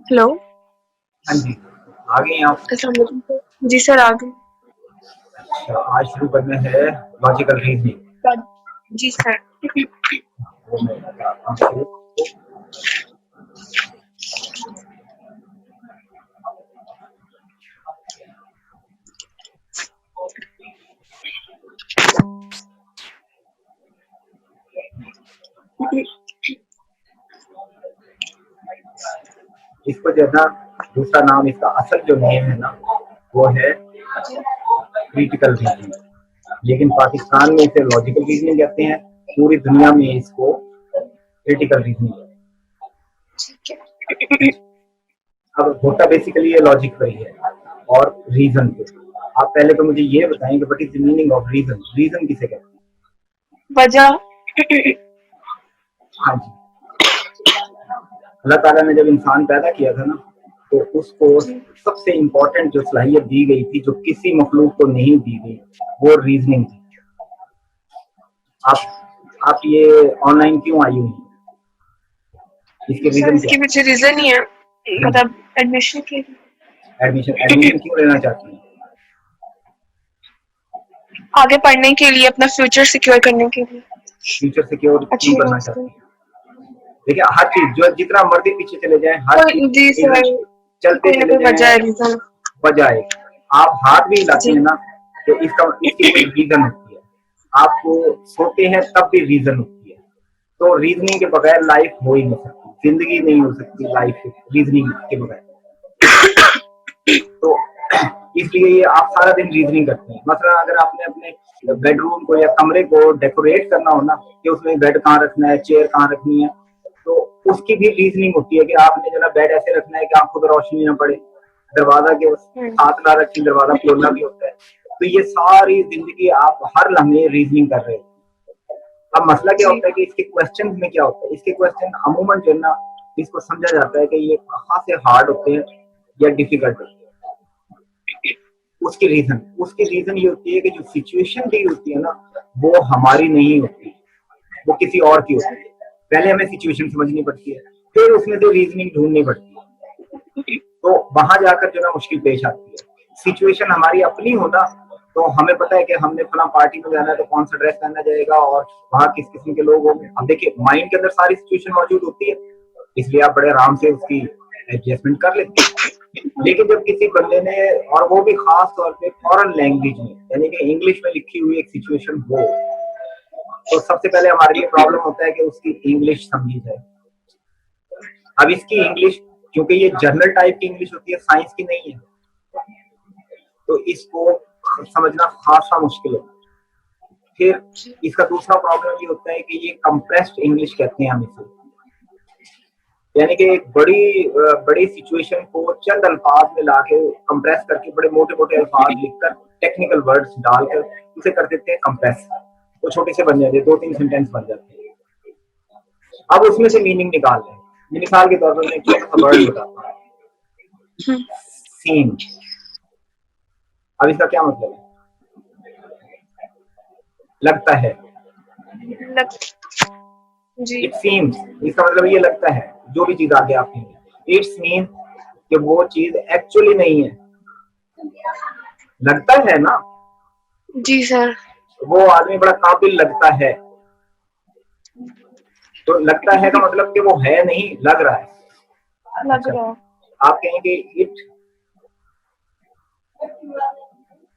Hello. हाँ जी, आ गए हैं आप। अस्सलाम वालेकुम सर। जी सर, आ गए। अच्छा, आज शुरू करना है लॉजिकल रीजनिंग। जी सर। वो मैं बताता हूँ। इसको जो है ना, दूसरा नाम, इसका असल जो नेम है ना, वो है क्रिटिकल रीजनिंग। लेकिन पाकिस्तान में इसे लॉजिकल रीजनिंग कहते हैं, पूरी दुनिया में इसको क्रिटिकल रीजनिंग कहते ठीक है। हैं। अब होता बेसिकली ये लॉजिक पर ही है और रीजन पे। आप पहले तो मुझे ये बताएं कि what is the meaning of region. Region किसे कहते हैं? वजह। हाँ जी, अल्लाह ताला ने जब इंसान पैदा किया था ना, तो उसको जी। सबसे इम्पोर्टेंट जो सलाहियत दी गई थी, जो किसी मखलूक को नहीं दी गई, वो रीजनिंग थी। आप ये ऑनलाइन क्यों आई हुई? इसके सर, रीजन क्या इसके पीछे रीजन ही है, है? मतलब एडमिशन के लिए। एडमिशन एडमिशन क्यों लेना चाहती हैं? आगे पढ़ने के लिए, अपना फ्यूचर सिक्योर करने के लिए, फ्यूचर सिक्योर क्यों अच्छी करना यूनिवर्सिटी। चाहती हैं? देखिए, हर चीज जो जितना मर्जी पीछे चले जाए, हर चीज कोई, जी रीजन, सर, चलते कोई ना चले कोई वजह जाए, है, रीजन। बजाय आप हाथ भी हिलाते जी। हैं ना, तो इसकी कोई रीजन होती है। आपको सोते हैं तब भी रीजन होती है। तो रीजनिंग के बगैर लाइफ हो ही नहीं सकती, जिंदगी नहीं हो सकती लाइफ रीजनिंग के बगैर। तो इसलिए ये आप सारा दिन रीजनिंग करते हैं। मतलब अगर आपने अपने बेडरूम को या कमरे को डेकोरेट करना हो ना, कि उसमें बेड कहाँ रखना है, चेयर कहाँ रखनी है, तो उसकी भी रीजनिंग होती है कि आपने जो ना बेड ऐसे रखना है कि आंखों पर रोशनी ना पड़े, दरवाजा के हाथ ना रखें, दरवाजा खोलना भी होता है। तो ये सारी जिंदगी आप हर लम्हे रीजनिंग कर रहे हो। अब मसला क्या जी। होता है कि इसके क्वेश्चन में क्या होता है, इसके क्वेश्चन अमूमन जो है ना, इसको समझा जाता है कि ये कहाँ से हार्ड होते हैं या डिफिकल्ट होते हैं। उसकी रीजन ये होती है कि जो सिचुएशन दी होती है ना, वो हमारी नहीं होती, वो किसी और की होती है। पहले हमें सिचुएशन समझनी पड़ती है, फिर उसमें से रीजनिंग ढूंढनी पड़ती है। तो वहां जाकर जो ना मुश्किल पेश आती है। सिचुएशन हमारी अपनी हो ना, तो हमें पता है कि हमने फला पार्टी में जाना है तो कौन सा ड्रेस पहनना जाएगा और वहाँ किस किस्म के लोग होंगे। अब देखिए, माइंड के अंदर सारी सिचुएशन मौजूद होती है, इसलिए आप बड़े आराम से उसकी एडजस्टमेंट कर लेते हैं। लेकिन जब किसी बंदे ने, और वो भी खास तौर पे फॉरेन लैंग्वेज में, यानी कि इंग्लिश में लिखी हुई एक सिचुएशन हो, तो सबसे पहले हमारे लिए प्रॉब्लम होता है कि उसकी इंग्लिश समझी जाए। अब इसकी इंग्लिश, क्योंकि ये जर्नल टाइप की इंग्लिश होती है, साइंस की नहीं है, तो इसको समझना खासा मुश्किल है। फिर इसका दूसरा प्रॉब्लम ये होता है कि ये कंप्रेस्ड इंग्लिश कहते हैं हम इसे, यानी कि एक बड़ी सिचुएशन को चंद अल्फाज में लाके कंप्रेस करके बड़े मोटे मोटे अल्फाज लिखकर टेक्निकल वर्ड्स डालकर उसे कर देते हैं कंप्रेस। वो छोटे से बन जाते हैं, 2-3 सेंटेंस बन जाते हैं। अब उसमें से मीनिंग निकाल लें। मिसाल के तौर पर मैं एक छोटा सा वर्ड बताता हूँ, सीन। अब इसका क्या मतलब है? लगता है। लग। जी। इट सीम्स, इसका मतलब ये लगता है, जो भी चीज आगे आपकी इट्स मीन कि वो चीज एक्चुअली नहीं है। लगता है ना, जी सर। वो आदमी बड़ा काबिल लगता है, तो लगता है का मतलब कि वो है नहीं, लग रहा है। लग अच्छा, रहा है। आप कहेंगे इट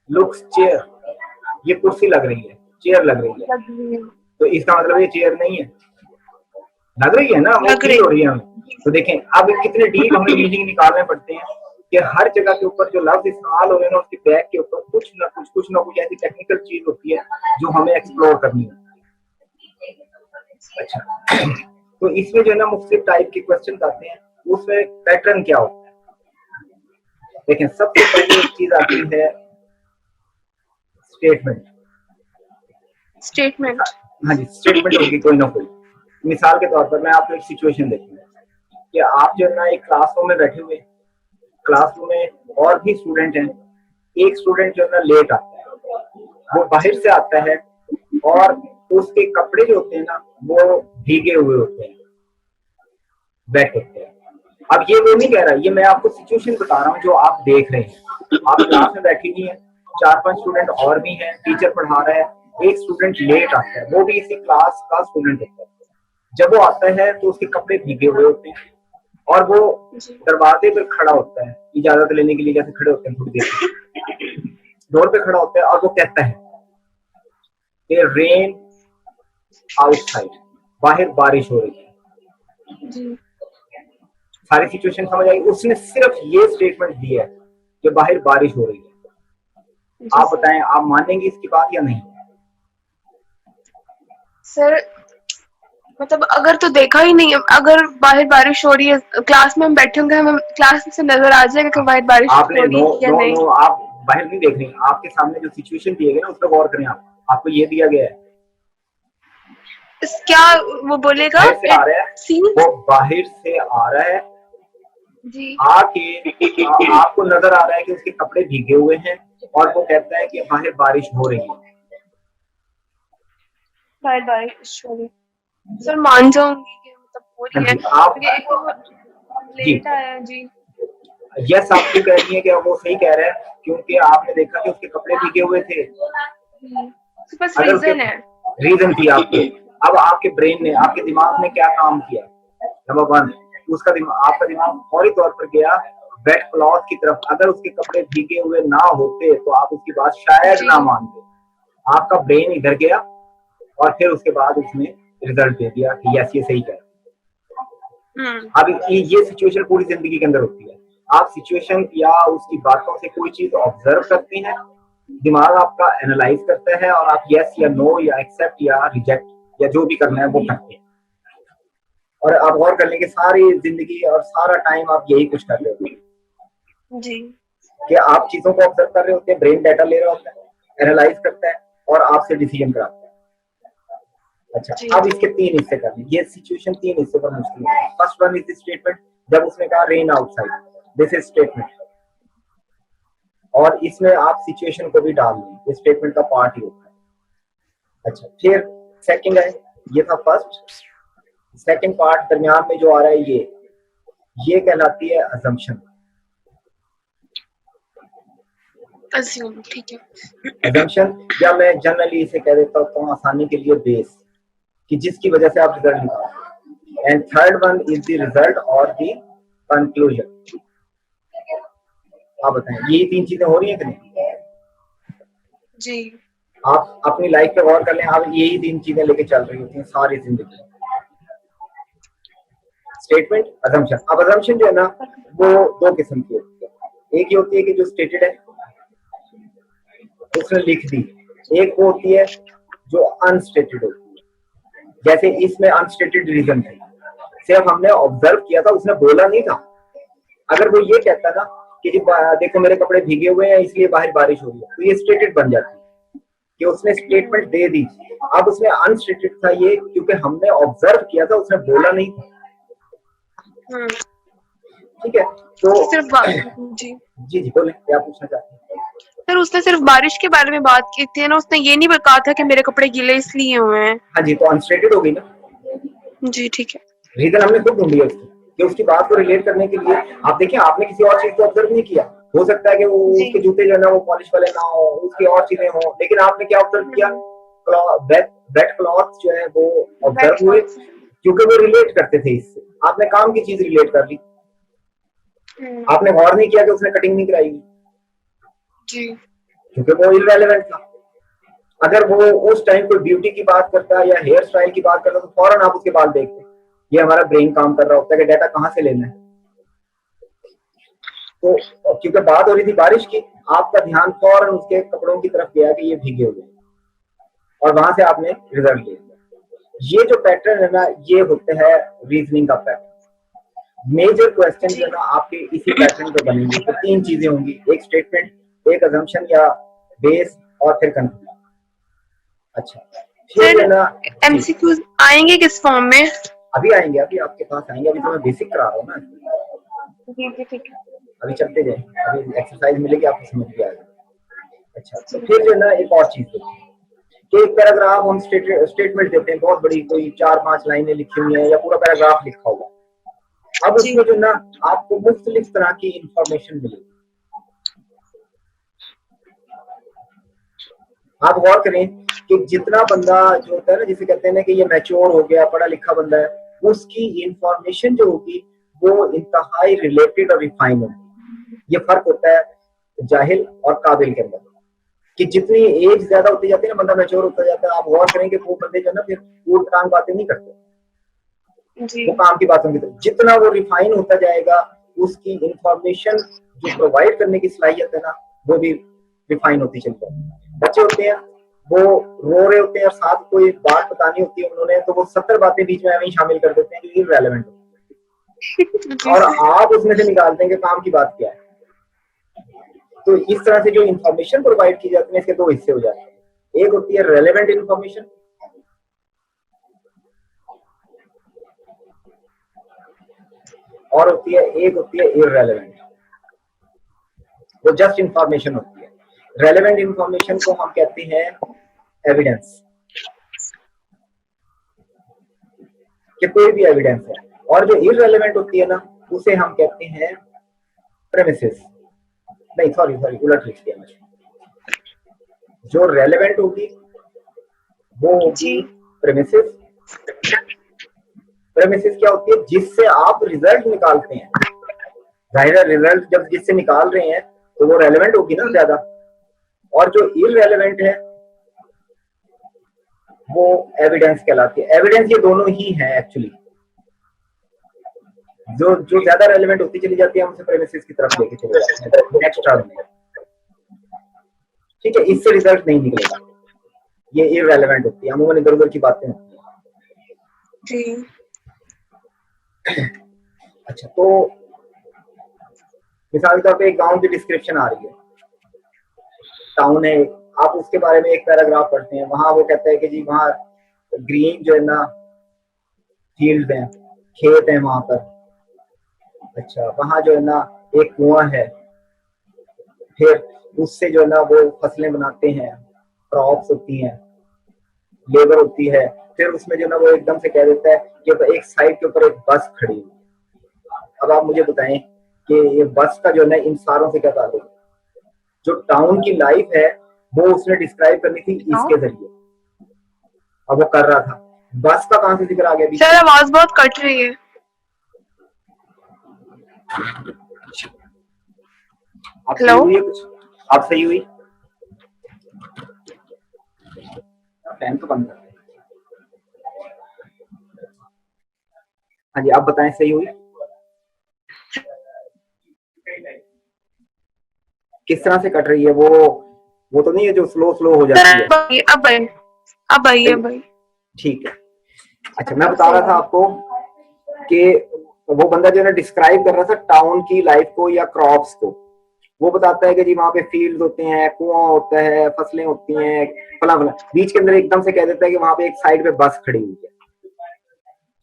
लुक्स चेयर, ये कुर्सी लग रही है, चेयर लग रही है, लग रही है। तो इसका मतलब ये चेयर नहीं है, लग रही है ना, वो लग फील रही हो रही है हमें। तो देखें, अब कितने डीप हमें मीनिंग निकालने पड़ते हैं कि हर जगह के ऊपर जो लफ्ज इस्तेमाल हो रहे हैं उसके बैक के ऊपर कुछ ना कुछ ऐसी टेक्निकल चीज होती है जो हमें एक्सप्लोर करनी है। अच्छा, तो इसमें जो है ना मुख्तलिफ टाइप के क्वेश्चन आते हैं, उसमें पैटर्न क्या होता है? देखें, सबसे पहले एक चीज आती है स्टेटमेंट। स्टेटमेंट। हाँ जी, स्टेटमेंट होगी कोई ना कोई। मिसाल के तौर पर मैं आपको एक सिचुएशन देती हूँ कि आप जो है ना एक क्लासरूम में बैठे हुए, क्लासरूम में और भी स्टूडेंट हैं। एक स्टूडेंट जो है ना लेट आता है, वो बाहर से आता है और उसके कपड़े जो होते हैं ना, वो भीगे हुए होते हैं, वेट होते हैं। अब ये वो नहीं कह रहा, ये मैं आपको सिचुएशन बता रहा हूँ जो आप देख रहे हैं। आप क्लास में बैठी हुई हैं, 4-5 स्टूडेंट और भी हैं, टीचर पढ़ा रहा है, एक स्टूडेंट लेट आता है, वो भी इसी क्लास का स्टूडेंट होता है। जब वो आता है तो उसके कपड़े भीगे हुए होते हैं और वो दरवाजे पर खड़ा होता है इजाजत लेने के लिए, जैसे खड़े होते हैं थोड़ी देर, डोर पे खड़ा होता है और वो कहता है कि रेन आउटसाइड, बाहर बारिश हो रही है। सारी सिचुएशन समझ आई। उसने सिर्फ ये स्टेटमेंट दिया है कि बाहर बारिश हो रही है। आप बताएं, आप मानेंगे इसकी बात या नहीं? सर मतलब अगर तो देखा ही नहीं है, अगर बाहर बारिश हो रही है, क्लास में हम बैठे होंगे, हमें क्लास से नजर आ जाएगा कि बाहर बारिश हो आपने रही है या नहीं। नो, आप बाहर नहीं देख रहे, आपके सामने जो सिचुएशन दिए गए ना उस पर गौर करें। आपको ये दिया गया है, क्या वो बोलेगा, बाहर से आ रहा है, वो बाहर से आ रहा है जी, आके आपको नजर आ रहा है कि उसके कपड़े भीगे हुए हैं और वो कहता है कि बाहर बारिश हो रही है। बाहर बारिश हो रही है, सर मान जाऊंगी कि मतलब हो रही है, आप क्योंकि एक तो लेट आया जी। यस, आप क्यों कह रही है कि वो सही कह रहा है? क्योंकि आपने देखा कि उसके कपड़े भीगे हुए थे। बस अगर रीजन है, रीजन थी आपके, अब आपके ब्रेन ने, आपके दिमाग ने क्या काम किया? नंबर 1, उसका दिमाग, आपका दिमाग फौरी तौर पर गया वेट क्लॉथ की तरफ। अगर उसके कपड़े भीगे हुए ना होते तो आप उसकी बात शायद ना मानते। आपका ब्रेन इधर गया और फिर उसके बाद उसने रिजल्ट दे दिया कि यस ये सही कह रहा है। अब ये सिचुएशन पूरी जिंदगी के अंदर होती है। आप सिचुएशन या उसकी बातों से कोई चीज ऑब्जर्व करते हैं, दिमाग आपका एनालाइज करता है और आप यस या नो या एक्सेप्ट या रिजेक्ट या जो भी करना है वो करते हैं। और आप गौर कर लेंगे सारी जिंदगी और सारा टाइम आप यही कुछ कर रहे होते जी, कि आप चीजों को ऑब्जर्व कर रहे होते हैं, ब्रेन डाटा ले रहा होता है, एनालाइज करता है और आपसे डिसीजन कराता है। अच्छा, अब इसके 3 हिस्से करने, ये सिचुएशन 3 हिस्से पर मुश्किल है। फर्स्ट वन इज स्टेटमेंट, जब उसने कहा rain outside, this is statement, और इसमें आप सिचुएशन को भी डाल दें, ये स्टेटमेंट का पार्ट ही होता है। अच्छा, फिर सेकंड है, ये था फर्स्ट। सेकंड पार्ट दरमियान में जो आ रहा है ये कहलाती है अजम्पशन। अस्यूम, ठीक है। अजम्पशन, या मैं जनरली इसे कह देता हूँ आसानी के लिए बेस, कि जिसकी वजह से आप रिजल्ट निकालते। And third one is the result और द कंक्लूजन। आप बताएं, ये 3 चीजें हो रही हैं कि नहीं? जी, आप अपनी लाइफ पे गौर कर लें, आप यही 3 चीजें लेके चल रही होती हैं सारी जिंदगी, स्टेटमेंट, अजम्पशन। अब अजम्पशन जो है ना वो 2 किस्म की होती है। एक ये होती है कि जो स्टेटेड है उसने लिख दी, एक वो होती है जो अनस्टेटेड होती है। जैसे इसमें अनस्टेटेड रीजन थे, सिर्फ हमने ऑब्जर्व किया था, उसने बोला नहीं था। अगर वो ये कहता ना कि देखो मेरे कपड़े भीगे हुए हैं इसलिए बाहर बारिश हो रही है, तो ये स्टेटेड बन जाती कि उसने स्टेटमेंट दे दी। अब उसमें अनस्टेटेड था ये, क्योंकि हमने ऑब्जर्व किया था, उसने बोला नहीं था। ठीक है, तो सिर्फ जी जी बोले, क्या पूछना चाहते हैं? सर, उसने सिर्फ बारिश के बारे में बात की थी ना, उसने ये नहीं कहा था कि मेरे कपड़े गीले इसलिए हुए हैं। हाँ जी, तो अनस्टेटेड हो गई ना। जी, ठीक है। रीजन हमने खुद ढूंढी है उसकी, कि उसकी बात को रिलेट करने के लिए। आप देखिए, आपने किसी और चीज को ऑब्जर्व नहीं किया, हो सकता है कि वो उसके जूते जो है ना वो पॉलिश वाले ना हो, उसकी और चीजें हो, लेकिन आपने क्या ऑब्जर्व किया? वेट क्लॉथ जो है वो ऑब्जर्व हुए, क्योंकि वो रिलेट करते थे इससे। आपने काम की चीज रिलेट कर ली, आपने गौर नहीं किया कि उसने कटिंग नहीं कराई जी, क्योंकि वो इररेलेवेंट था। अगर वो उस टाइम कोई ब्यूटी की बात करता या हेयर स्टाइल की बात करता तो फौरन आप उसके बाल देखते। ये हमारा ब्रेन काम कर रहा होता है कि डाटा कहाँ से लेना है। तो क्योंकि बात हो रही थी बारिश की, आपका ध्यान फौरन उसके कपड़ों की तरफ गया कि ये भीगे हुए, और वहां से आपने रिजल्ट लिया। ये जो पैटर्न है ना, ये होते हैं रीजनिंग का पैटर्न। मेजर क्वेश्चन जो है ना आपके इसी पैटर्न पे बनेंगे। तो 3 चीजें होंगी, एक स्टेटमेंट, एक अजम्पशन या बेस, और फिर कंक्लूजन। अच्छा, फिर है ना एमसीक्यूज आएंगे किस फॉर्म में? अभी आएंगे, अभी आपके पास आएंगे, अभी तो मैं बेसिक करा रहा हूँ ना। जी, ठीक है। अभी चलते जाए, अभी एक्सरसाइज मिलेगी आपको, समझ भी आएगा। अच्छा, तो फिर जो है ना एक और चीज होती है कि एक पैराग्राफ हम स्टेटमेंट देते हैं, बहुत बड़ी, कोई 4-5 लाइनें लिखी हुई है या पूरा पैराग्राफ लिखा हुआ, अब जी उसमें जो ना आपको मुख्तलिफ तरह की इंफॉर्मेशन मिलेगी। आप गौर करें कि जितना बंदा जो होता है ना, जिसे कहते हैं ना कि ये मैच्योर हो गया, पढ़ा लिखा बंदा है, उसकी इंफॉर्मेशन जो होगी वो इंतहाई रिलेटेड और रिफाइन होगी। ये फर्क होता है जाहिल और काबिल के अंदर, कि जितनी एज ज्यादा होती जाती है ना, बंदा मैच्योर होता जाता है। आप गौर करें कि वो बंदे जो ना फिर ऊट पटांग बातें नहीं करते, जी वो काम की बातों की तरफ। जितना वो रिफाइन होता जाएगा, उसकी इंफॉर्मेशन जो प्रोवाइड करने की सलाहियत है ना, वो भी रिफाइन होती चलती है। बच्चे होते हैं, वो रो रहे होते हैं और साथ कोई बात बतानी होती है उन्होंने, तो वो 70 बातें बीच में हमें शामिल कर देते हैं जो इररेलेवेंट होती है, जी और सर। आप उसमें से निकालते हैं कि काम की बात क्या है। तो इस तरह से जो इंफॉर्मेशन प्रोवाइड की जाती है, इसके दो हिस्से हो जाते हैं। एक होती है रेलेवेंट इंफॉर्मेशन, और एक होती है इररेलेवेंट। वो जस्ट इंफॉर्मेशन होती है। रेलेवेंट इंफॉर्मेशन को हम कहते हैं एविडेंस, कि कोई भी एविडेंस है। और जो इररेलेवेंट होती है ना, उसे हम कहते हैं प्रेमिसेस। नहीं, सॉरी सॉरी, उलट लिख दिया मैंने। जो रेलेवेंट होगी वो जी होगी प्रेमिसेस। प्रेमिसेस क्या होती है? जिससे आप रिजल्ट निकालते हैं। जाहिर है रिजल्ट जब जिससे निकाल रहे हैं तो वो रेलेवेंट होगी ना ज्यादा। और जो इररेलेवेंट है वो एविडेंस कहलाती है। एविडेंस ये दोनों ही है एक्चुअली। जो जो ज्यादा रेलेवेंट होती चली जाती है, हम उसे प्रेमिसेस की तरफ लेके चले जाते हैं नेक्स्ट टर्म में। ठीक है, इससे रिजल्ट नहीं निकलेगा, ये इररेलेवेंट होती है, अमूमन इधर उधर की बातें होती हैं। जी अच्छा, तो मिसाल के तौर पे एक गांव की डिस्क्रिप्शन आ रही है, टाउन है, आप उसके बारे में एक पैराग्राफ पढ़ते हैं, वहां वो कहता है कि जी वहाँ ग्रीन जो है ना फील्ड है, खेत है वहां पर। अच्छा, वहां जो है ना एक कुआं है, फिर उससे जो है ना वो फसलें बनाते हैं, क्रॉप्स होती हैं, लेबर होती है। फिर उसमें जो है ना वो एकदम से कह देता है कि एक साइड के ऊपर एक बस खड़ी हुई है। अब आप मुझे बताएं कि ये बस का जो है ना इन सारों से क्या ताल्लुक है? जो टाउन की लाइफ है वो उसने डिस्क्राइब करनी थी इसके जरिए, अब वो कर रहा था। बस का कहां से जिक्र आ गया बीच सर, में? आवाज बहुत कट रही है। आप सही हेलो। हुई है कुछ? आप सही हुई? फैन तो बंद कर। हाँ जी, आप बताएं, सही हुई? किस तरह से कट रही है? वो तो नहीं है जो स्लो स्लो हो जाती है? सर अब आइए, अब आइए, सही, अब आइए। ठीक है। अच्छा, मैं अब बता सही रहा था है। आपको कि वो बंदा जो है ना डिस्क्राइब कर रहा था टाउन की लाइफ को या क्रॉप्स को। वो बताता है कि जी वहां पे फील्ड होते हैं, कुआं होता है, फसलें होती हैं, फला फला। बीच के अंदर एकदम से कह देता है कि वहां पे एक साइड पे बस खड़ी हुई है।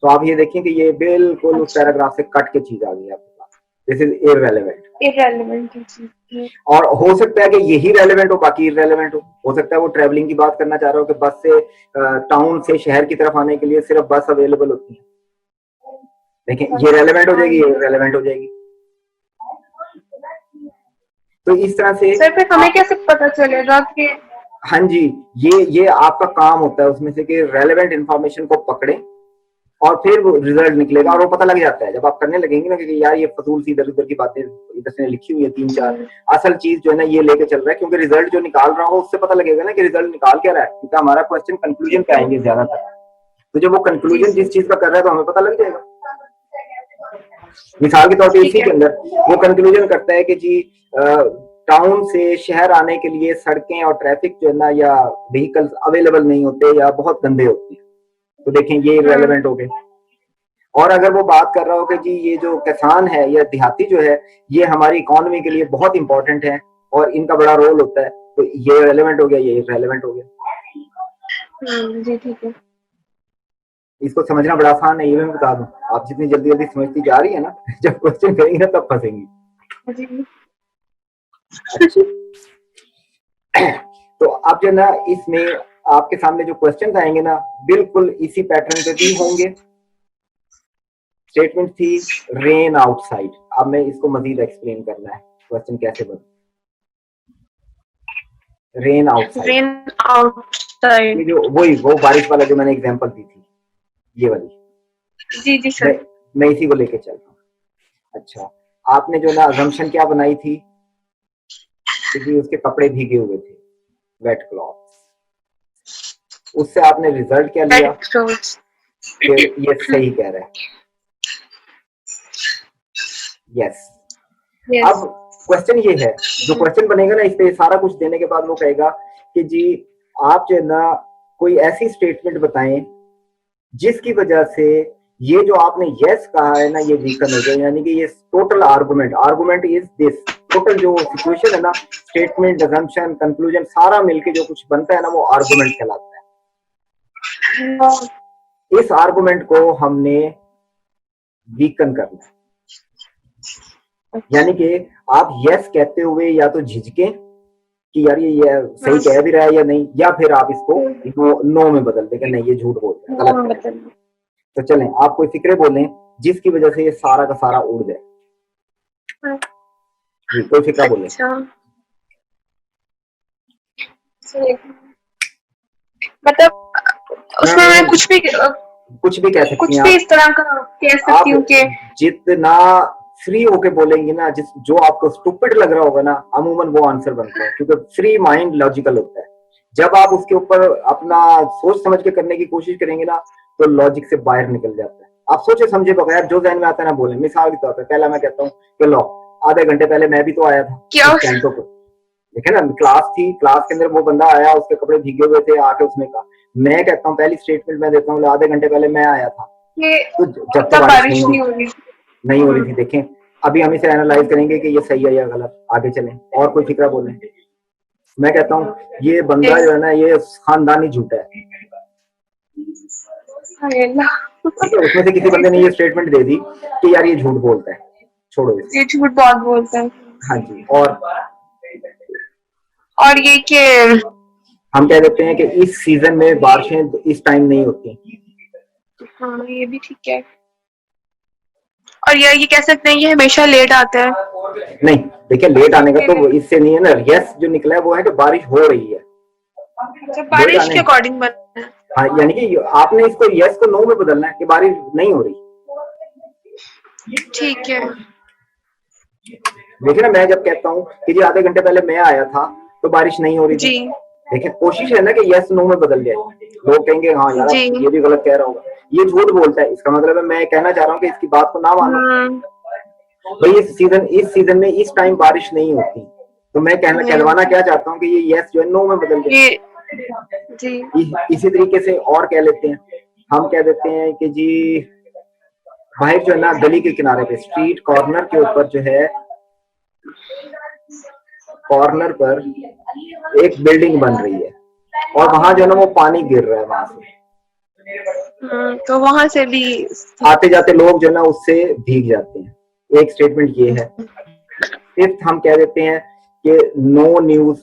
तो आप ये देखें कि ये बिल्कुल उस अच्छा, पैराग्राफ से कट के चीज आ गई आपके पास। This is irrelevant. इररेलेवेंट है जी। और हो सकता है कि यही रेलेवेंट हो, बाकी इररेलेवेंट हो सकता है वो ट्रेवलिंग की बात करना चाह रहा हो कि बस से टाउन से शहर की तरफ आने के लिए सिर्फ बस अवेलेबल होती है। देखिए, ये रेलेवेंट हो हाँ जाएगी, ये जी। रेलेवेंट हो जाएगी। तो इस तरह से सर, फिर हमें कैसे पता चलेगा कि हाँ जी, ये आपका काम होता है उसमें से कि रेलेवेंट इंफॉर्मेशन को पकड़े और फिर वो रिजल्ट निकलेगा। और वो पता लग जाता है जब आप करने लगेंगे ना कि यार ये फजूल सी इधर उधर की बातें इधर से लिखी हुई है तीन जी चार, असल चीज जो है ना ये लेके चल रहा है। क्योंकि रिजल्ट जो निकाल रहा हो उससे पता लगेगा ना कि रिजल्ट निकाल क्या रहा है, क्योंकि हमारा क्वेश्चन कंक्लूजन ठीक पे है। आएंगे ज्यादातर। तो जब वो जी कंक्लूजन सर। जिस चीज का कर रहा है तो हमें पता लग जाएगा। मिसाल के तौर पे ठीक इसी है। के अंदर वो कंक्लूजन करता है कि जी टाउन से शहर आने के लिए सड़कें और ट्रैफिक जो है ना या व्हीकल्स अवेलेबल नहीं होते या बहुत गंदे होते हैं। तो देखें, ये रेलेवेंट हो गए। और अगर वो बात कर रहा हो कि जी ये जो किसान है या देहाती जो है, ये हमारी इकोनॉमी के लिए बहुत इंपॉर्टेंट है और इनका बड़ा रोल होता है, तो ये रेलेवेंट हो गया, ये रेलेवेंट हो गया। जी ठीक है। इसको समझना बड़ा आसान है, ये मैं बता दूं। आप जितनी जल्दी जल्दी समझती जा रही है ना, जब क्वेश्चन करेंगे ना तब फंसेंगी। जी अच्छा, तो आप जो ना इसमें आपके सामने जो क्वेश्चन आएंगे ना बिल्कुल इसी पैटर्न पे भी होंगे। स्टेटमेंट थी रेन आउटसाइड। अब मैं इसको मजीद एक्सप्लेन करना है, क्वेश्चन कैसे बना। Rain outside, rain outside. ये जो वही वो बारिश वाला जो मैंने एग्जांपल दी थी, ये वाली, जी जी मैं सर। मैं इसी को लेके चल रहा हूँ। अच्छा, आपने जो ना अजम्पशन क्या बनाई थी कि जी उसके कपड़े भीगे हुए थे, वेट क्लॉथ्स, उससे आपने रिजल्ट क्या लिया वेट क्लॉथ्स। कि ये सही कह रहा है। यस। अब यस। क्वेश्चन ये है, जो क्वेश्चन बनेगा ना इस पे सारा कुछ देने के बाद वो कहेगा कि जी आप जो है ना कोई ऐसी स्टेटमेंट बताएं जिसकी वजह से ये जो आपने यस कहा है ना ये वीकन हो जाए, यानी कि ये total argument is this, total जो सिचुएशन है ना, स्टेटमेंट, असम्पशन, कंक्लूजन सारा मिलके जो कुछ बनता है ना वो आर्गुमेंट कहलाता है। इस आर्गुमेंट को हमने वीकन करना है, यानी कि आप यस कहते हुए या तो झिझके कि यार ये सही कह भी रहा है या नहीं, या फिर आप इसको नो में बदल दें कि नहीं ये झूठ बोल रहा है, गलत है। तो चलें आप कोई फिक्रे बोलें जिसकी वजह से ये सारा का सारा उड़ जाए। जी कोई फिक्रा बोले। अच्छा, मतलब उसमें मैं कुछ भी कह सकती कुछ हैं भी आप, इस तरह का कह सकती हूँ कि जितना फ्री होके बोलेंगे ना, जिस जो आपको स्टूपिड लग रहा होगा ना, अमूमन वो आंसर बनता है, क्योंकि फ्री माइंड लॉजिकल होता है। जब आप उसके ऊपर अपना सोच समझ के करने की कोशिश करेंगे ना तो लॉजिक से बाहर निकल जाता है। आप सोचे समझे बगैर जो ज़हन में आता है ना बोले। मिसाल के तौर पर पहला मैं कहता हूँ कि लो आधे घंटे पहले मैं भी तो आया था क्या टेंटो को, देखे ना क्लास थी, क्लास के अंदर वो बंदा आया, उसके कपड़े भीगे हुए थे, आके उसने कहा, मैं कहता हूँ पहली स्टेटमेंट मैं देता हूँ आधे घंटे पहले मैं आया था, तो जब तो बारिश नहीं हो रही थी। देखें अभी हम इसे एनालाइज करेंगे कि ये सही है या गलत, आगे चलें और कोई फिक्रा बोलें। मैं कहता हूँ ये बंदा जो है ना ये खानदानी झूठा है, उसमें से किसी बंदे ने ये स्टेटमेंट दे दी कि यार ये झूठ बोलता है, छोड़ो इसे, ये झूठ बहुत बोलता है। हाँ जी। और ये कि हम कह देते हैं कि इस सीजन में बारिशें इस टाइम नहीं होती। हाँ ये भी ठीक है। और ये कह सकते हैं ये हमेशा लेट आता है। नहीं देखिए लेट आने का तो इससे नहीं है ना, यस जो निकला है वो है कि बारिश हो रही है, बारिश के अकॉर्डिंग बनना है। हाँ यानी कि आपने इसको यस को नो में बदलना है कि बारिश नहीं हो रही। ठीक है। देखिए ना मैं जब कहता हूँ कि जी आधे घंटे पहले मैं आया था तो बारिश नहीं हो रही थी, देखिए कोशिश है ना कि यस नो में बदल जाए। लोग कहेंगे हाँ यार ये भी गलत कह रहा होगा, ये झूठ बोलता है, इसका मतलब है मैं कहना चाह रहा हूँ कि इसकी बात को ना मानो भाई। इस सीजन में इस टाइम बारिश नहीं होती, तो मैं कहलवाना क्या चाहता हूँ कि ये यस जो है नो में बदल जाए। इसी तरीके से और कह लेते हैं, हम कह देते हैं कि जी बाहर जो है ना गली के किनारे पे स्ट्रीट कॉर्नर के ऊपर जो है, कॉर्नर पर एक बिल्डिंग बन रही है और वहां जो है ना वो पानी गिर रहा है वहां से, तो वहां से भी आते जाते लोग जो है ना उससे भीग जाते हैं। एक स्टेटमेंट ये है। फिफ्थ हम कह देते हैं कि नो न्यूज,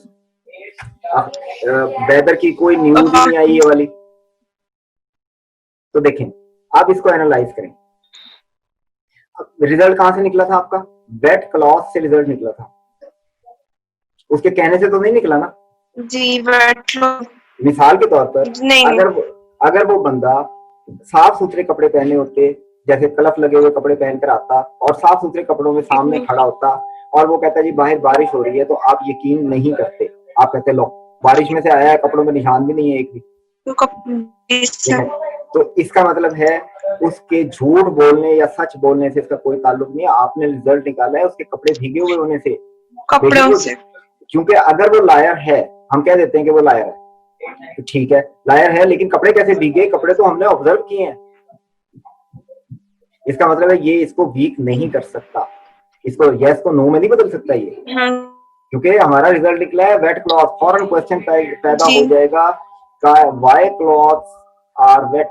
वेदर की कोई न्यूज ही नहीं आई ये वाली। तो देखें आप इसको एनालाइज करें, रिजल्ट कहां से निकला था आपका, वेट क्लॉथ से रिजल्ट निकला था, उसके कहने से तो नहीं निकला ना जी। वेट मिसाल के तौर पर अगर वो बंदा साफ सुथरे कपड़े पहने होते, जैसे कलफ लगे हुए कपड़े पहनकर आता और साफ सुथरे कपड़ों में सामने खड़ा होता और वो कहता है जी बाहर बारिश हो रही है, तो आप यकीन नहीं करते, आप कहते लो बारिश में से आया है, कपड़ों में निशान भी नहीं है एक भी। तो इसका मतलब है उसके झूठ बोलने या सच बोलने से इसका कोई ताल्लुक नहीं है, आपने रिजल्ट निकाला है उसके कपड़े भीगे हुए होने से, कपड़ों से। क्योंकि अगर वो लायर है, हम कह देते हैं कि वो लायर है, तो ठीक है लायर है, लेकिन कपड़े कैसे भीगे, कपड़े तो हमने ऑब्जर्व किए हैं, इसका मतलब है ये इसको वीक नहीं कर सकता, इसको यस को नो में नहीं बदल सकता ये, क्योंकि हमारा रिजल्ट निकला है वेट क्लॉथ। फौरन क्वेश्चन पैदा हो जाएगा व्हाई क्लॉथ्स आर वेट,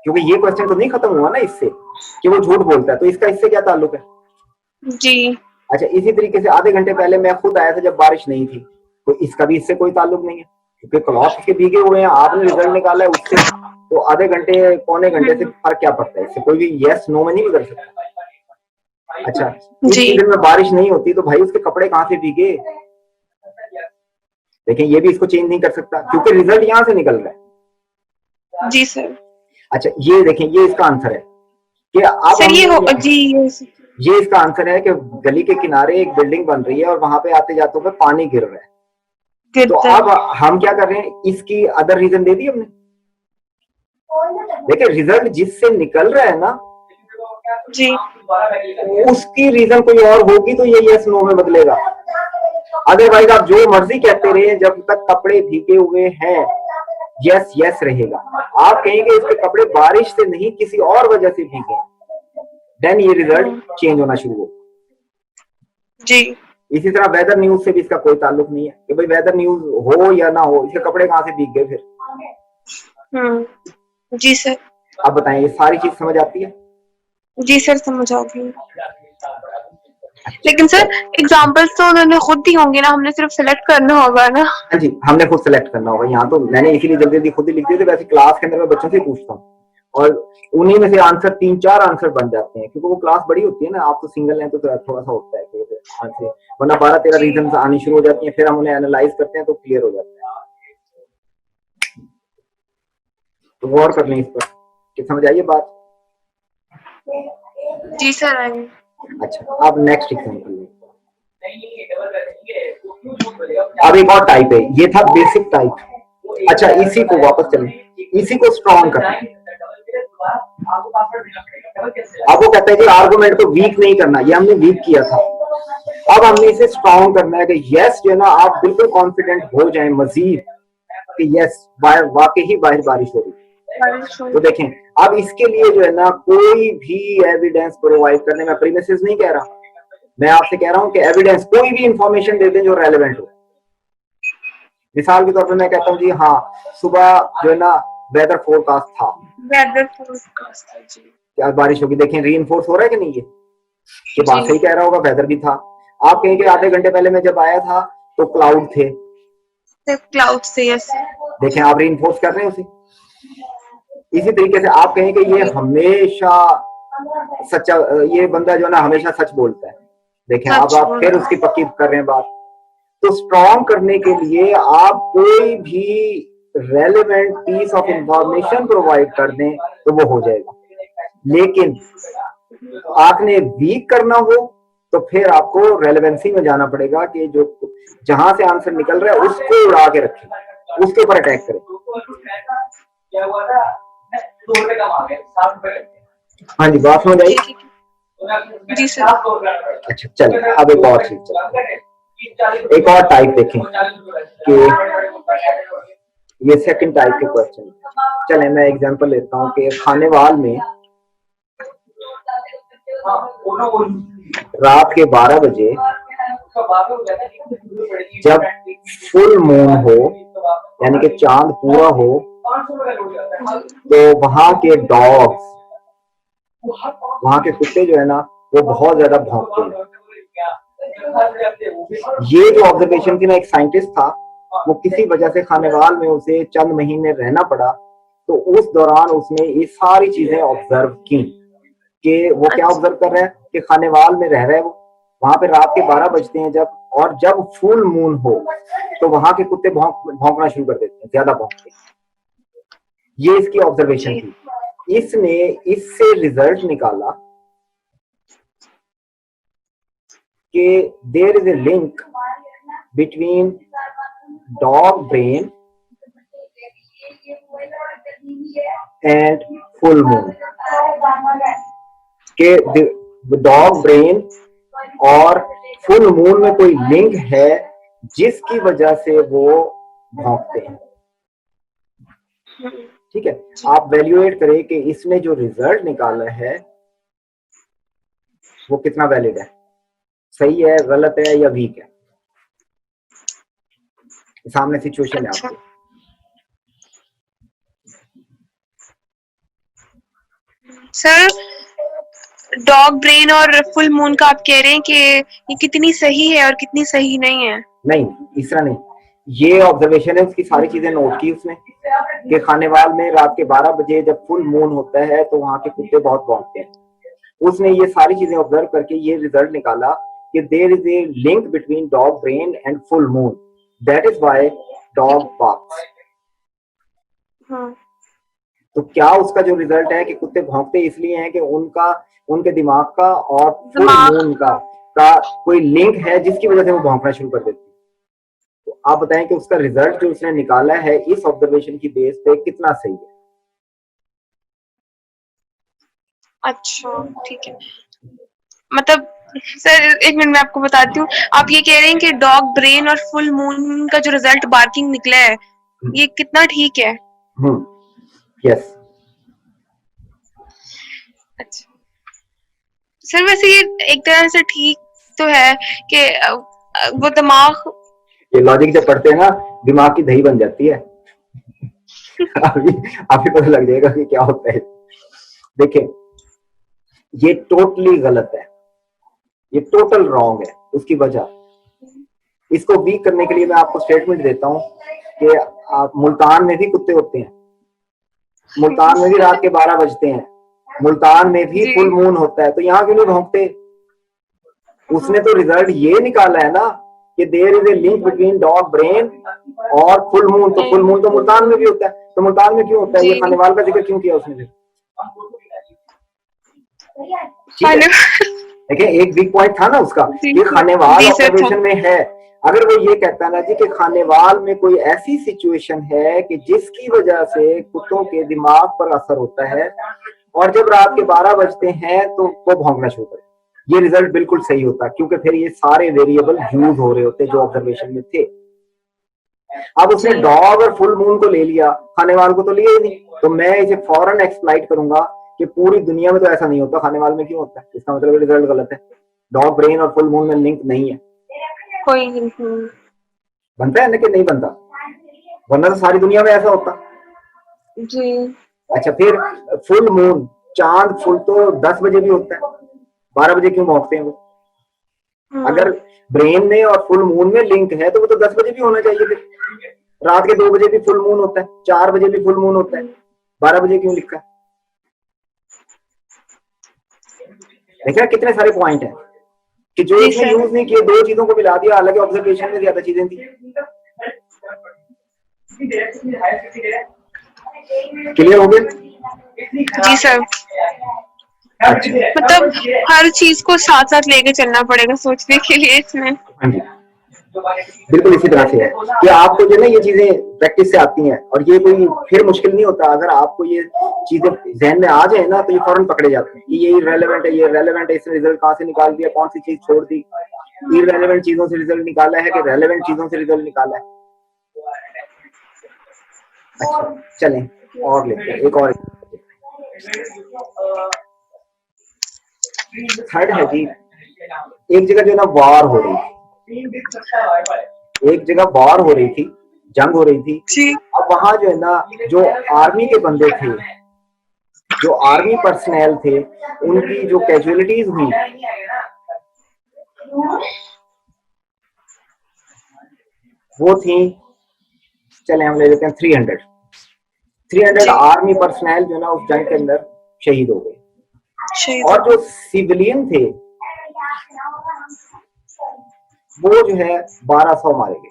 क्योंकि ये क्वेश्चन तो नहीं खत्म हुआ ना इससे कि वो झूठ बोलता है, तो इसका इससे क्या ताल्लुक है जी। अच्छा इसी तरीके से आधे घंटे पहले मैं खुद आया था जब बारिश नहीं थी, तो इसका भी इससे कोई ताल्लुक नहीं है। क्योंकि क्लॉथ के भीगे हुए हैं, आपने रिजल्ट निकाला है उससे, तो आधे घंटे पौने घंटे से फर्क क्या पड़ता है, इससे कोई भी यस नो में नहीं बदल सकता। अच्छा, इस जी सीजन में बारिश नहीं होती तो भाई उसके कपड़े कहाँ से भीगे, लेकिन ये भी इसको चेंज नहीं कर सकता क्योंकि रिजल्ट यहाँ से निकल रहा है। जी सर। अच्छा ये देखें, ये इसका आंसर है कि अब सर ये हो हम जी ये इसका आंसर है कि गली के किनारे एक बिल्डिंग बन रही है और वहां पे आते जाते हुए पानी गिर रहा है। तो गिरता अब हम क्या कर रहे हैं, इसकी अदर रीजन दे दी हमने। देखिए रिजल्ट जिससे निकल रहा है ना, जी उसकी रीजन कोई और होगी तो ये यस नो में बदलेगा। अदरवाइज आप जो मर्जी कहते रहे, जब तक कपड़े भीगे हुए हैं यस यस रहेगा। आप कहेंगे इसके कपड़े बारिश से नहीं किसी और वजह से भीगे, देन ये रिजल्ट चेंज होना शुरू हो। जी इसी तरह वेदर न्यूज से भी इसका कोई ताल्लुक नहीं है कि भाई वेदर न्यूज हो या ना हो, इसके कपड़े कहाँ से भीग गए फिर। जी सर। आप बताएं, ये सारी चीज समझ आती है? जी सर समझ आ गई। लेकिन सर एग्जाम्पल्स तो उन्होंने खुद दी होंगे ना, हमने सिर्फ सिलेक्ट करना होगा ना? हाँ जी, हमने खुद सेलेक्ट करना होगा। यहाँ तो मैंने इसीलिए जल्दी जल्दी खुद ही लिख दिए थे, वैसे क्लास के अंदर मैं बच्चों से पूछता हूँ और उन्हीं में से आंसर 3-4 आंसर बन जाते हैं, क्योंकि वो क्लास बड़ी होती है ना, आप तो सिंगल हैं तो थोड़ा सा होता है कि आंसर, वरना 12-13 रीजन आनी शुरू हो जाती हैं, फिर हम उन्हें एनालाइज करते हैं तो क्लियर हो जाता है। तो गौर कर लें इस पर कि समझ आइए बात। जी सर आएंगे। अच्छा, अब नेक्स्ट एग्जांपल लें। अब एक और टाइप है, ये था बेसिक टाइप। अच्छा इसी को वापस चलें, इसी को स्ट्रॉन्ग करना है। अब वो कहता है कि आर्गुमेंट को वीक नहीं करना, ये हमने वीक किया था, अब हमने इसे स्ट्रॉन्ग करना है कि यस जो है ना, आप बिल्कुल कॉन्फिडेंट हो जाएं मजीद कि यस वाकई ही बाहर बारिश हो रही है। तो देखें, अब इसके लिए जो है ना कोई भी एविडेंस प्रोवाइड करने में, प्रीमिसेस नहीं कह रहा, मैं आपसे कह रहा हूं कि एविडेंस कोई भी इंफॉर्मेशन दे दें जो रेलेवेंट हो। मिसाल के तौर पे मैं कहता हूं जी हाँ सुबह जो है ना वेदर फोरकास्ट था, वेदर फोरकास्ट था जी, क्या बारिश होगी। देखें रीइंफोर्स हो रहा है कि नहीं, ये बात सही कह रहा होगा, वेदर भी था। आप कहेंगे आधे घंटे पहले मैं जब आया था तो क्लाउड थे, क्लाउड से यस। देखें आप रीइंफोर्स कर रहे हैं उसे। इसी तरीके से आप कहेंगे ये हमेशा सच्चा, ये बंदा जो है ना हमेशा सच बोलता है, देखें अब आप फिर उसकी पक्की कर रहे हैं बात। तो स्ट्रॉन्ग करने के लिए आप कोई भी relevant piece of information provide कर दें तो वो हो जाएगा, लेकिन आपने वीक करना हो तो फिर आपको रेलेवेंसी में जाना पड़ेगा कि जो जहां से आंसर निकल रहा है उसको उड़ा के रखें, उसके ऊपर अटैक करें। हाँ जी, बात समझ आई? जी सर। अच्छा चलिए अब एक और चीज, एक और टाइप देखें कि ये सेकंड टाइप के क्वेश्चन। चले मैं एग्जांपल लेता हूँ कि खानेवाल में रात के 12 बजे जब फुल मून हो, यानी कि चांद पूरा हो, तो वहां के डॉग्स, वहां के कुत्ते जो है ना वो बहुत ज्यादा भौंकते हैं। ये जो ऑब्जर्वेशन थी ना, एक साइंटिस्ट था, वो किसी वजह से खानेवाल में उसे चंद महीने रहना पड़ा, तो उस दौरान उसने ये सारी चीजें ऑब्जर्व की कि वो क्या ऑब्जर्व कर रहा है कि खानेवाल में रह रहा है वो, वहां पे रात के 12 बजते हैं जब, और जब फुल मून हो तो वहां के कुत्ते भौंकना शुरू कर देते हैं, ज्यादा भौंकते हैं। ये इसकी ऑब्जर्वेशन थी। इसने इससे रिजल्ट निकाला कि there is a link between dog brain and full moon, के डॉग ब्रेन और फुल मून में कोई लिंक है जिसकी वजह से वो भौंकते हैं। ठीक है, आप वैल्यूएट करें कि इसने जो रिजल्ट निकाला है वो कितना वैलिड है, सही है, गलत है या वीक है। सामने सिचुएशन है आपके। सर डॉग ब्रेन और फुल मून का आप कह रहे हैं कि ये कितनी सही है और कितनी सही नहीं है? नहीं, इस तरह नहीं, ये ऑब्जर्वेशन है, उसकी सारी चीजें नोट की उसने कि खानेवाल में रात के 12 बजे जब फुल मून होता है तो वहां के कुत्ते बहुत भौंकते हैं। उसने ये सारी चीजें ऑब्जर्व करके ये रिजल्ट निकाला कि there is a link between dog brain and full moon, that is why dog barks. हाँ, तो क्या उसका जो रिजल्ट है कि कुत्ते भौंकते इसलिए हैं कि उनके दिमाग का और फुल दिमाग मून का कोई लिंक है जिसकी वजह से वो भौंकना शुरू कर देते हैं। तो आप बताएं कि उसका रिजल्ट जो उसने निकाला है इस ऑब्जर्वेशन की बेस पे कितना सही है। अच्छा, ठीक है। मतलब सर, एक मिनट में आपको बताती हूँ। आप ये कह रहे हैं कि डॉग ब्रेन और फुल मून का जो रिजल्ट बार्किंग निकला है, ये कितना ठीक है? यस। अच्छा सर, वैसे ये एक तरह से ठीक तो है कि वो दिमाग ये लॉजिक जब पढ़ते हैं ना दिमाग की दही बन जाती है। अभी पता लग जाएगा कि क्या होता है। देखिए ये टोटली गलत है, ये टोटल रॉन्ग है। उसकी वजह इसको वीक करने के लिए मैं आपको स्टेटमेंट देता हूँ कि आप मुल्तान में भी कुत्ते होते हैं, मुल्तान में भी रात के 12 बजते हैं, मुल्तान में भी जी फुल मून होता है, तो यहाँ क्यों नहीं भौंकते? उसने तो रिजल्ट ये निकाला है ना कि there is a link between dog brain और फुल मून। तो फुल मून तो मुल्तान में भी होता है, तो मुल्तान में क्यों होता है? ये जी खानेवाल का जिक्र क्यों किया उसने? ठीक है, खाने देखिए एक वीक पॉइंट था ना उसका, जी ये खानेवाल जी सर था। ऑब्जर्वेशन में है। अगर वो ये कहता ना जी कि खानेवाल में कोई ऐसी सिचुएशन है कि जिसकी वजह से कुत्तों के दिमाग पर असर होता है और जब रात के 12 बजते हैं तो वो भौंकना शुरू करते, ये रिजल्ट बिल्कुल सही होता, क्योंकि फिर ये सारे वेरिएबल यूज हो रहे होते जो ऑब्जर्वेशन में थे। अब उसने जी डॉग और फुल मून को ले लिया, खानेवाल को तो लिया ही नहीं। तो मैं इसे फौरन एक्सप्लाइट करूंगा कि पूरी दुनिया में तो ऐसा नहीं होता, खानेवाल में क्यों होता है, इसका मतलब रिजल्ट गलत है। डॉग ब्रेन और फुल मून में लिंक नहीं है। कोई बनता है ना कि नहीं बनता? वरना तो सारी दुनिया में ऐसा होता। जी अच्छा फिर फुल मून, चांद फुल तो 10 बजे भी होता है, 12 बजे क्यों भौंकते हैं वो? अगर ब्रेन में और फुल मून में लिंक है तो वो तो 10 बजे भी होना चाहिए। फिर रात के 2 बजे भी फुल मून होता है, 4 बजे भी फुल मून होता है, 12 बजे क्यों लिखा है? देखा कितने सारे पॉइंट हैं कि जो जी इसने सर। यूज नहीं किए, दो चीजों को मिला दिया, हालांकि ऑब्जर्वेशन में ज्यादा चीजें थी। क्लियर हो गया? जी सर, अच्छा मतलब हर चीज को साथ साथ लेके चलना पड़ेगा सोचने के लिए इसमें। हाँ जी, बिल्कुल इसी तरह से है कि आपको जो ना ये चीजें प्रैक्टिस से आती हैं और ये कोई फिर मुश्किल नहीं होता। अगर आपको ये चीजें जहन में आ जाए ना तो ये फौरन पकड़े जाते हैं कि ये इररिलेवेंट है, ये रेलेवेंट है, इसने रिजल्ट कहाँ से निकाल दिया, कौन सी चीज छोड़ दी। इररिलेवेंट चीजों से रिजल्ट निकाला है कि रेलेवेंट चीजों से रिजल्ट निकाला है। अच्छा चलें और लेते हैं एक और। थर्ड है जी, एक जगह जो है ना वार हो रही थी, एक जगह वार हो रही थी, जंग हो रही थी। जी अब वहां जो है ना जो आर्मी के बंदे थे, जो आर्मी पर्सनल थे, उनकी जो कैजुअलिटीज हुई वो थी, चले हम ले लेते हैं 300 जी आर्मी पर्सनल जो है ना उस जंग के अंदर शहीद हो गए। शहीद और जो सिविलियन थे वो जो है 1200 मारे गए,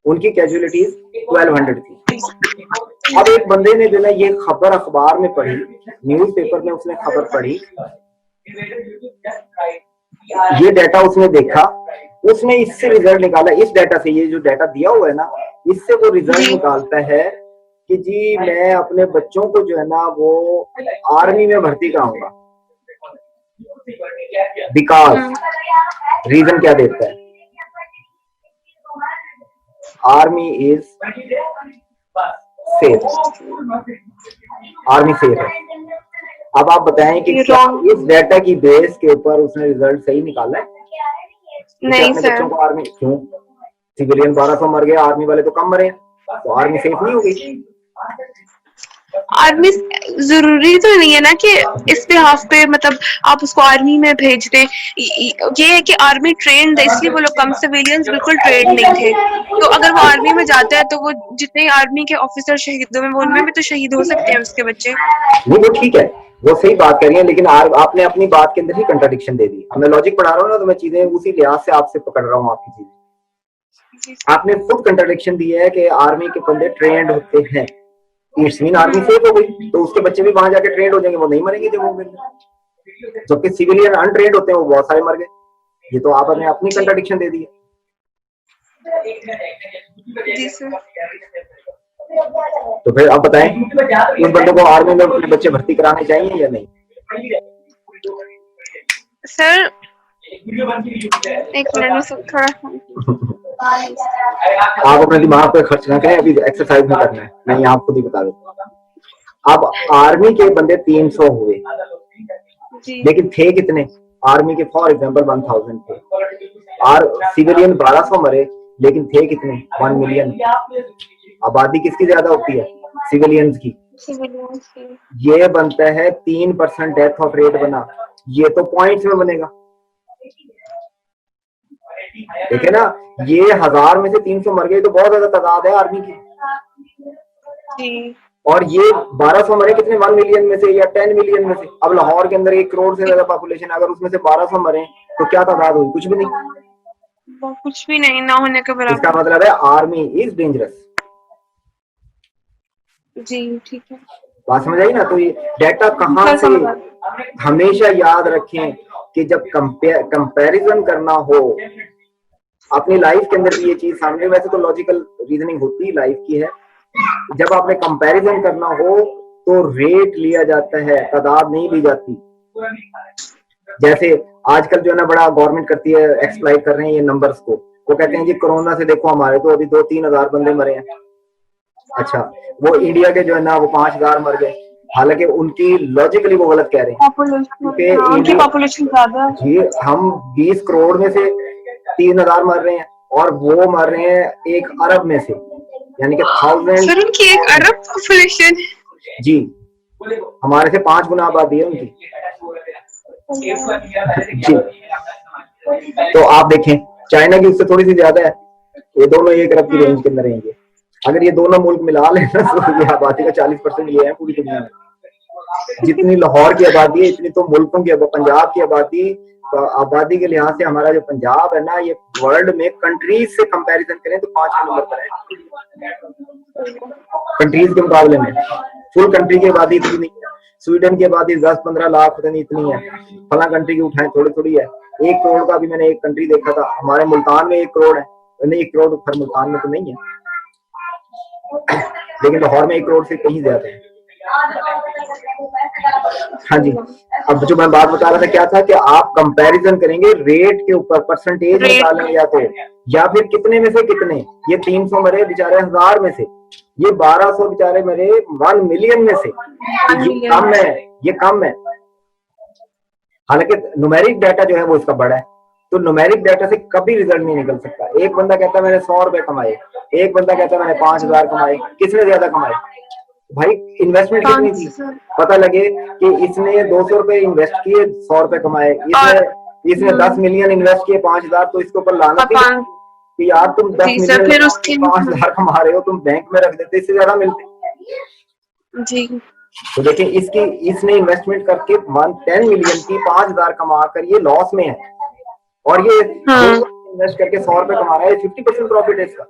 उनकी कैजुअलिटीज 1200 थी। अब एक बंदे ने जो है ये खबर अखबार में पढ़ी, न्यूज़पेपर में उसने खबर पढ़ी, ये डाटा उसने देखा, उसने इससे रिजल्ट निकाला, इस डाटा से, ये जो डाटा दिया हुआ है ना, इससे वो रिजल्ट जी निकालता है कि जी मैं अपने बच्चों को जो है ना वो आर्मी में भर्ती कराऊंगा। बिकॉज रीजन क्या देता है, army is safe, army safe है। अब आप बताएं कि ये क्या रॉन्ग इस डाटा की बेस के ऊपर उसने रिजल्ट सही निकाला है? उसने नहीं अपने सर। बच्चों को आर्मी क्यों, सिविलियन 1200 मर गए, आर्मी वाले तो कम मरे, तो आर्मी सेफ नहीं हो गई? आर्मी जरूरी तो नहीं है ना कि इस बिहाफ पे मतलब आप उसको आर्मी में भेज दें। ये है कि आर्मी ट्रेंड है, इसलिए वो लोग कम, सिविलियंस बिल्कुल ट्रेंड नहीं थे। तो अगर वो आर्मी में जाता है तो वो जितने आर्मी के ऑफिसर शहीद हुए, वो उनमें भी तो शहीद हो सकते हैं उसके बच्चे। नहीं वो ठीक है, वो सही बात कर रही है, लेकिन आपने अपनी बात के अंदर ही कंट्राडिक्शन दे दी। अब मैं लॉजिक पढ़ा रहा हूँ ना, तो मैं चीजें उसी लिहाज से आपसे पकड़ रहा हूँ आपकी चीजें। जी सर। आपने खुद कंट्राडिक्शन दी है कि आर्मी के बंदे ट्रेंड होते हैं, इट्स मीन आर्मी सेफ हो गई, तो उसके बच्चे भी वहां जाके ट्रेंड हो जाएंगे, वो नहीं मरेंगे जब वो मिलेंगे। जबकि सिविलियन अनट्रेंड होते हैं, वो बहुत सारे मर गए। ये तो आपने अपनी जी कंट्राडिक्शन दे दी है। जी सर। तो फिर आप बताएं, उस बंदे को आर्मी में अपने बच्चे भर्ती कराने चाहिए या नहीं? सर एक मिनट में सब थोड़ा आप अपने दिमाग पे खर्च ना करें, अभी एक्सरसाइज में करना है, मैं यहाँ आपको नहीं बता देता। अब आर्मी के बंदे 300 हुए, जी लेकिन थे कितने? आर्मी के फॉर एग्जांपल 1000 थे, और सिविलियन 1200 मरे, लेकिन थे कितने? 1 मिलियन। आबादी किसकी ज्यादा होती है? सिविलियंस की। सिविलियंस की। ये बनता है 3% डेथ ऑफ रेट बना, ये तो पॉइंट्स में बनेगा। ठीक है ना? ये 1000 में से 300 मर गए, तो बहुत ज्यादा तादाद है आर्मी की। जी और ये 1200 मरे कितने? 1 मिलियन में से या 10 मिलियन में से। अब लाहौर के अंदर 1 करोड़ से ज्यादा पॉपुलेशन, अगर उसमें से 1200 मरे तो क्या तादाद हुई? कुछ भी नहीं। वो कुछ भी नहीं, ना होने के इसका बराबर। मतलब है आर्मी इज डेंजरस। जी ठीक है बात समझ आई ना? तो ये डाटा कहाँ सर, से? समझ आ गया। हमेशा याद रखें कि जब कंपैरिजन करना हो अपनी लाइफ के अंदर भी, ये चीज सामने, वैसे तो लॉजिकल रीजनिंग होती है लाइफ की है, जब आपने कंपैरिजन करना हो तो रेट लिया जाता है, तादाद नहीं ली जाती। जैसे आजकल जो है ना बड़ा गवर्नमेंट करती है, एक्सप्लॉइट कर रहे हैं ये नंबर्स को। वो कहते हैं जी कोरोना से देखो हमारे तो अभी 2-3 हजार बंदे मरे हैं। अच्छा, वो इंडिया के जो है ना वो 5000 मर गए, हालांकि उनकी लॉजिकली वो गलत कह रहे हैं, क्योंकि पॉपुलेशन, हाँ, उनकी पॉपुलेशन ज्यादा है। जी हम 20 करोड़ में से 3000 मर रहे हैं, और वो मर रहे हैं 1 अरब में से, यानी कि 1000। सर उनकी 1 अरब पॉपुलेशन। जी, हमारे से 5 गुना आबादी है उनकी। जी, तो आप देखें चाइना की उससे थोड़ी सी ज्यादा है, ये दोनों 1 अरब की रेंज के अंदर रहेंगे। अगर ये दोनों मुल्क मिला लेना तो ये आबादी का 40% ये है पूरी दुनिया में। जितनी लाहौर की आबादी है, इतनी तो मुल्कों की, पंजाब की आबादी, आबादी के लिहाज से हमारा जो पंजाब है ना, ये वर्ल्ड में कंट्रीज से कंपैरिजन करें तो 5 नंबर पर है कंट्रीज के मुकाबले में। फुल कंट्री की आबादी इतनी नहीं है, स्वीडन की आबादी 10-15 लाख पता नहीं इतनी है, फला कंट्री की उठाएं थोड़ी थोड़ी है। 1 करोड़ का भी मैंने एक कंट्री देखा था, हमारे मुल्तान में 1 करोड़ है, नहीं 1 करोड़ हर मुल्तान में तो नहीं है, लेकिन लाहौर में 1 करोड़ से कहीं ज्यादा है। हाँ जी, अब जो मैं बात बता रहा था क्या था कि आप कंपैरिजन करेंगे रेट के ऊपर, परसेंटेज निकालेंगे या फिर कितने में से कितने। ये 300 मरे बेचारे 1000 में से, ये 1200 बेचारे मरे 1 मिलियन में से, ये कम है, ये कम है। हालांकि न्यूमेरिक डाटा जो है वो इसका बड़ा है, तो न्यूमेरिक डाटा से कभी रिजल्ट नहीं निकल सकता। एक बंदा कहता है मैंने 100 रुपए कमाए, एक बंदा कहता है मैंने 5000 कमाए, किसने ज्यादा कमाए? भाई इन्वेस्टमेंट कितनी थी, पता लगे कि इसने 200 रुपए इन्वेस्ट किए, 100 रुपए कमाए, इसने 10 मिलियन इन्वेस्ट किए 5000, तो इसके ऊपर लाना थी कि यार तुम 10 मिलियन 5000 कमा रहे हो, तुम बैंक में रख देते, इससे ज्यादा मिलते। जी, तो देखिए इसने इन्वेस्टमेंट करके 10 मिलियन की 5000 कमा कर ये लॉस में है, और ये इन्वेस्ट करके 100 रुपए कमा रहा है, 50% प्रॉफिट है इसका।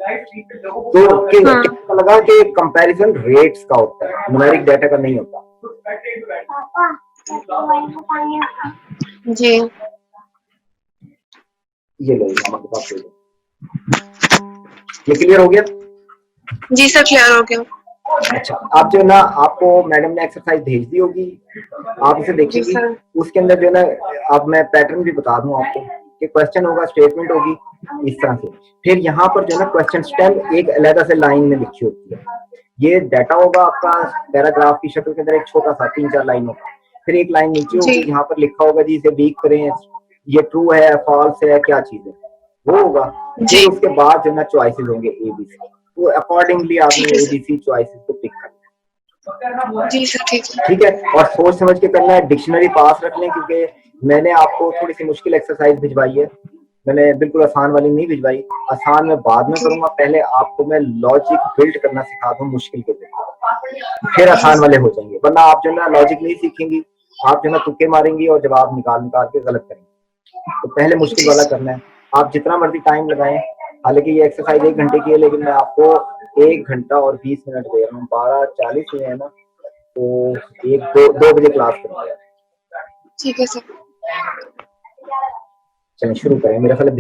तो क्या लगा कि कंपैरिजन रेट्स का होता है, न्यूमेरिक डाटा का नहीं होता। जी, ये लो मामा के पास, ये क्लियर हो गया? जी सर क्लियर हो गया। अच्छा, आप जो ना, आपको मैडम ने एक्सरसाइज भेज दी होगी, आप उसे देखेंगी, उसके अंदर जो है ना, अब मैं पैटर्न भी बता दूं आपको कि क्वेश्चन होगा, स्टेटमेंट होगी इस तरह से, फिर यहाँ पर जो है ना क्वेश्चन स्टेम एक अलग से लाइन में लिखी होती है, ये डाटा होगा आपका पैराग्राफ की शक्ल के अंदर, एक छोटा सा 3-4 लाइन होगा, फिर एक लाइन नीचे होगी, यहाँ पर लिखा होगा जी इसे वीक करें, ये ट्रू है, फॉल्स है, क्या चीज है वो होगा। फिर उसके बाद जो है ना चॉइसेस होंगे ABC, तो अकॉर्डिंगली आपने ठीक है सर। एबीसी चॉइसेस को पिक करना जी सर, ठीक है। ठीक है। और सोच समझ के करना है, डिक्शनरी पास रख लें, क्योंकि मैंने आपको थोड़ी सी मुश्किल एक्सरसाइज भिजवाई है, मैंने बिल्कुल आसान वाली नहीं भिजवाई। आसान मैं बाद में जी। करूंगा, पहले आपको मैं लॉजिक बिल्ड करना सिखा दूं मुश्किल के जरिए, फिर जी आसान वाले सर। हो जाएंगे। वरना आप जो है ना लॉजिक नहीं सीखेंगी, आप जो है ना तुक्के मारेंगी और जवाब निकाल निकाल के गलत करेंगे। तो पहले मुश्किल जी वाला सर। करना है। आप जितना मर्जी टाइम लगाएं, हालांकि ये एक्सरसाइज 1 घंटे की है, लेकिन मैं आपको 1 घंटा और 20 मिनट दे रहा हूँ। 12:40 हुए हैं ना, तो 1 2 बजे क्लास करूंगा। ठीक है सर। चलिए शुरू करें, मेरा ख्याल है